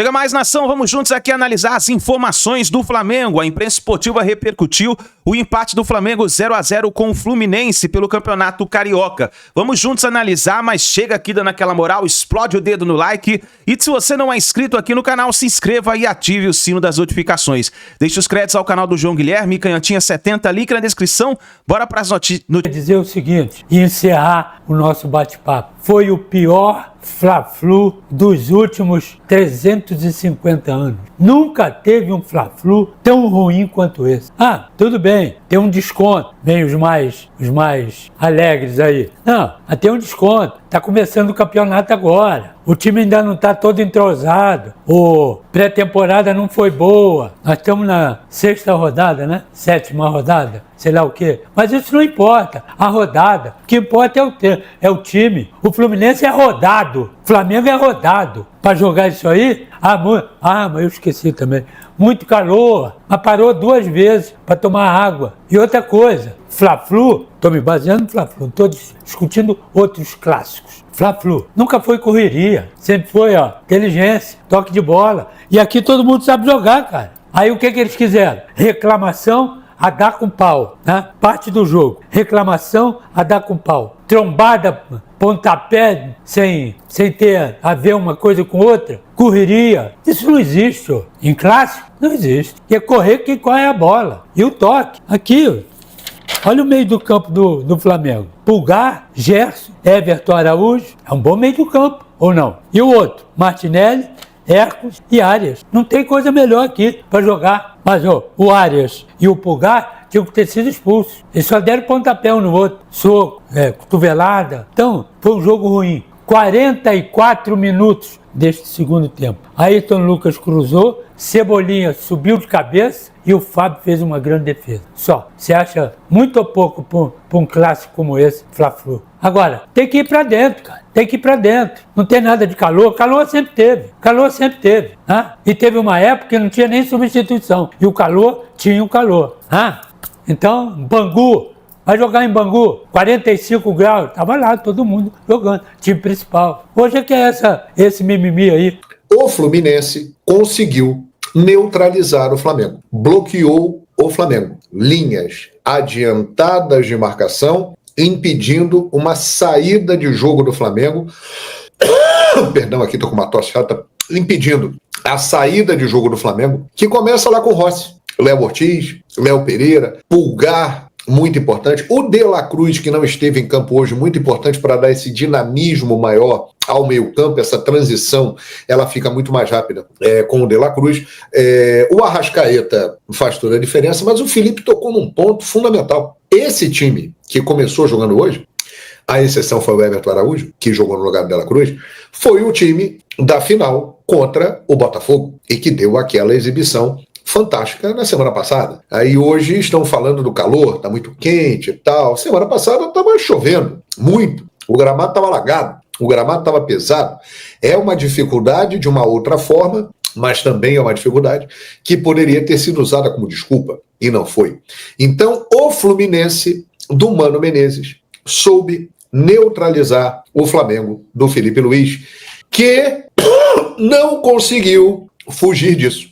Chega mais, nação, vamos juntos aqui analisar as informações do Flamengo. A imprensa esportiva repercutiu o empate do Flamengo 0-0 com o Fluminense pelo Campeonato Carioca. Vamos juntos analisar, mas chega aqui dando aquela moral, explode o dedo no like. E se você não é inscrito aqui no canal, se inscreva e ative o sino das notificações. Deixe os créditos ao canal do João Guilherme, Canhotinha70, link na descrição. Bora para as notícias. Dizer o seguinte, e encerrar o nosso bate-papo. Foi o pior Fla-Flu dos últimos 350 anos. Nunca teve um Fla-Flu tão ruim quanto esse. Ah, tudo bem, tem um desconto. Vem os mais alegres aí. Não, tem um desconto. Tá começando o campeonato agora. O time ainda não tá todo entrosado. O pré-temporada não foi boa. Nós estamos na 6ª rodada, né? 7ª rodada, sei lá o quê. Mas isso não importa. A rodada. O que importa é o time. O Fluminense é rodado. O Flamengo é rodado. Para jogar isso aí? Mas eu esqueci também. Muito calor. Mas parou 2 vezes para tomar água. E outra coisa, Fla-Flu, estou me baseando no Fla-Flu, estou discutindo outros clássicos. Fla-Flu nunca foi correria, sempre foi inteligência, toque de bola. E aqui todo mundo sabe jogar, cara. Aí o que eles quiseram? Reclamação a dar com pau, né? Parte do jogo. Reclamação a dar com pau. Trombada, pontapé, sem ter a ver uma coisa com outra. Correria. Isso não existe, ó. Em clássico, não existe. E é correr quem corre a bola. E o toque. Aqui, ó. Olha o meio do campo do Flamengo. Pulgar, Gerson, Everton Araújo. É um bom meio do campo, ou não? E o outro? Martinelli, Hércules e Arias. Não tem coisa melhor aqui para jogar. Mas o Arias e o Pulgar tinham que ter sido expulsos. Eles só deram pontapé um no outro. Soco, cotovelada. Então, foi um jogo ruim. 44 minutos deste segundo tempo. Ayrton Lucas cruzou, Cebolinha subiu de cabeça e o Fábio fez uma grande defesa. Só. Você acha muito pouco para um clássico como esse, Fla-Flu. Agora, tem que ir para dentro, cara. Tem que ir para dentro. Não tem nada de calor. Calor sempre teve. Né? E teve uma época que não tinha nem substituição. E o calor tinha o calor. Então, Bangu. Vai jogar em Bangu, 45 graus, estava lá todo mundo jogando, time principal. Hoje é que é esse mimimi aí. O Fluminense conseguiu neutralizar o Flamengo, bloqueou o Flamengo. Linhas adiantadas de marcação, impedindo uma saída de jogo do Flamengo. Perdão, aqui estou com uma tosse chata. Impedindo a saída de jogo do Flamengo, que começa lá com o Rossi. Léo Ortiz, Léo Pereira, Pulgar, muito importante. O De La Cruz, que não esteve em campo hoje, muito importante para dar esse dinamismo maior ao meio campo, essa transição, ela fica muito mais rápida com o De La Cruz. O Arrascaeta faz toda a diferença, mas o Felipe tocou num ponto fundamental. Esse time que começou jogando hoje, a exceção foi o Everton Araújo, que jogou no lugar do De La Cruz, foi o time da final contra o Botafogo e que deu aquela exibição fantástica na semana passada. Aí hoje estão falando do calor, tá muito quente e tal. Semana passada estava chovendo muito, o gramado estava alagado, o gramado estava pesado. É uma dificuldade de uma outra forma, mas também é uma dificuldade que poderia ter sido usada como desculpa, e não foi. Então, o Fluminense do Mano Menezes soube neutralizar o Flamengo do Felipe Luiz, que não conseguiu fugir disso.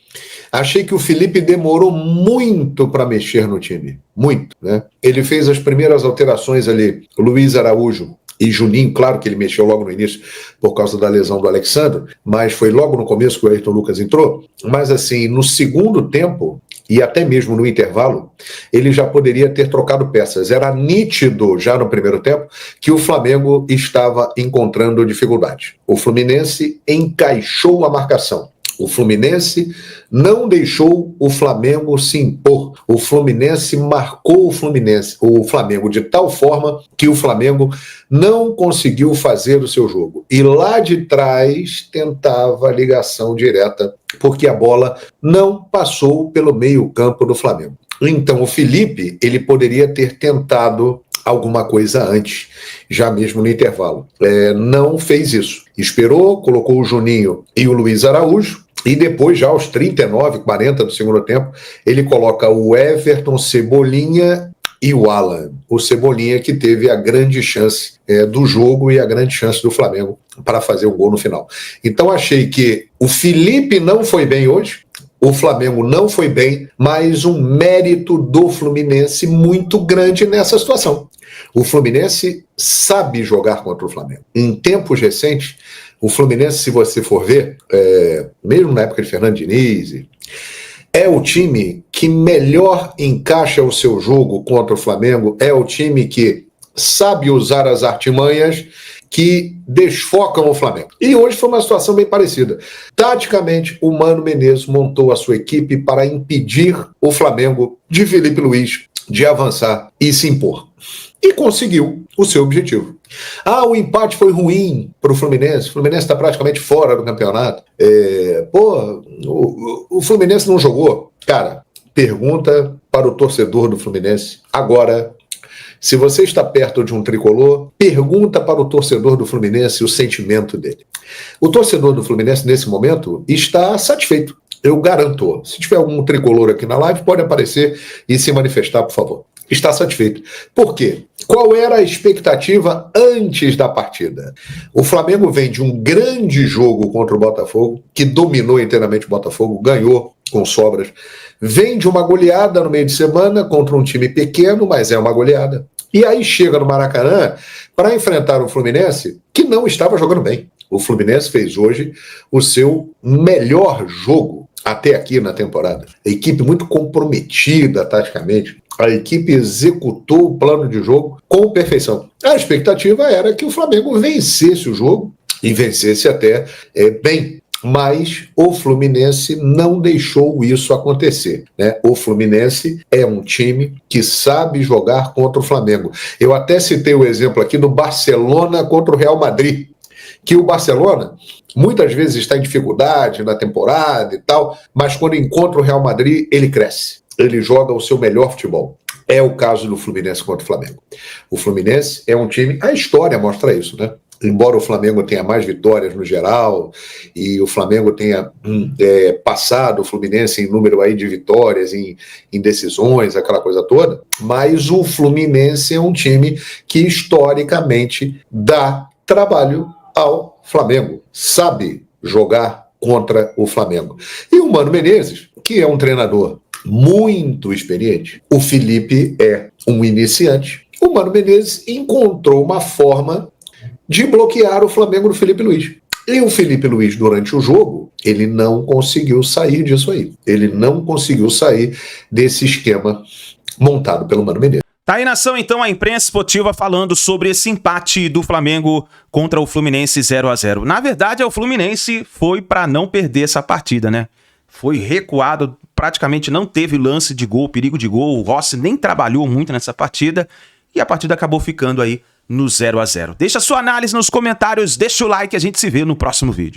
Achei que o Felipe demorou muito para mexer no time. Muito, né? Ele fez as primeiras alterações ali, Luiz Araújo e Juninho, claro que ele mexeu logo no início por causa da lesão do Alexandre, mas foi logo no começo que o Ayrton Lucas entrou. Mas assim, no segundo tempo, e até mesmo no intervalo, ele já poderia ter trocado peças. Era nítido já no primeiro tempo que o Flamengo estava encontrando dificuldade. O Fluminense encaixou a marcação. O Fluminense não deixou o Flamengo se impor. O Fluminense marcou o Flamengo de tal forma que o Flamengo não conseguiu fazer o seu jogo. E lá de trás tentava a ligação direta, porque a bola não passou pelo meio-campo do Flamengo. Então o Felipe, ele poderia ter tentado alguma coisa antes, já mesmo no intervalo. Não fez isso. Esperou, colocou o Juninho e o Luiz Araújo, e depois, já aos 39, 40 do segundo tempo, ele coloca o Everton, Cebolinha e o Alan, o Cebolinha, que teve a grande chance do jogo e a grande chance do Flamengo para fazer um gol no final. Então achei que o Felipe não foi bem hoje, o Flamengo não foi bem, mas um mérito do Fluminense muito grande nessa situação. O Fluminense sabe jogar contra o Flamengo. Em tempos recentes, o Fluminense, se você for ver, mesmo na época de Fernando Diniz, é o time que melhor encaixa o seu jogo contra o Flamengo, é o time que sabe usar as artimanhas que desfocam o Flamengo. E hoje foi uma situação bem parecida. Taticamente, o Mano Menezes montou a sua equipe para impedir o Flamengo de Felipe Luiz de avançar e se impor. E conseguiu o seu objetivo. O empate foi ruim para o Fluminense. O Fluminense está praticamente fora do campeonato. O Fluminense não jogou. Cara, pergunta para o torcedor do Fluminense. Agora, se você está perto de um tricolor, pergunta para o torcedor do Fluminense o sentimento dele. O torcedor do Fluminense, nesse momento, está satisfeito. Eu garanto. Se tiver algum tricolor aqui na live, pode aparecer e se manifestar, por favor. Está satisfeito. Por quê? Qual era a expectativa antes da partida? O Flamengo vem de um grande jogo contra o Botafogo, que dominou inteiramente o Botafogo, ganhou com sobras. Vem de uma goleada no meio de semana contra um time pequeno, mas é uma goleada. E aí chega no Maracanã para enfrentar o Fluminense, que não estava jogando bem. O Fluminense fez hoje o seu melhor jogo até aqui na temporada. A equipe muito comprometida taticamente. A equipe executou o plano de jogo com perfeição. A expectativa era que o Flamengo vencesse o jogo e vencesse até bem. Mas o Fluminense não deixou isso acontecer, né? O Fluminense é um time que sabe jogar contra o Flamengo. Eu até citei o exemplo aqui do Barcelona contra o Real Madrid, que o Barcelona muitas vezes está em dificuldade na temporada e tal, mas quando encontra o Real Madrid, ele cresce. Ele joga o seu melhor futebol. É o caso do Fluminense contra o Flamengo. O Fluminense é um time... A história mostra isso, né? Embora o Flamengo tenha mais vitórias no geral e o Flamengo tenha passado o Fluminense em número aí de vitórias, em decisões, aquela coisa toda, mas o Fluminense é um time que historicamente dá trabalho ao Flamengo. Sabe jogar contra o Flamengo. E o Mano Menezes, que é um treinador muito experiente, o Felipe é um iniciante, o Mano Menezes encontrou uma forma de bloquear o Flamengo do Felipe Luiz. E o Felipe Luiz, durante o jogo, ele não conseguiu sair disso aí. Ele não conseguiu sair desse esquema montado pelo Mano Menezes. Tá aí, nação, então, a imprensa esportiva falando sobre esse empate do Flamengo contra o Fluminense 0-0. Na verdade, o Fluminense foi para não perder essa partida, né? Foi recuado, praticamente não teve lance de gol, perigo de gol. O Rossi nem trabalhou muito nessa partida e a partida acabou ficando aí no 0-0. Deixa sua análise nos comentários, deixa o like e a gente se vê no próximo vídeo.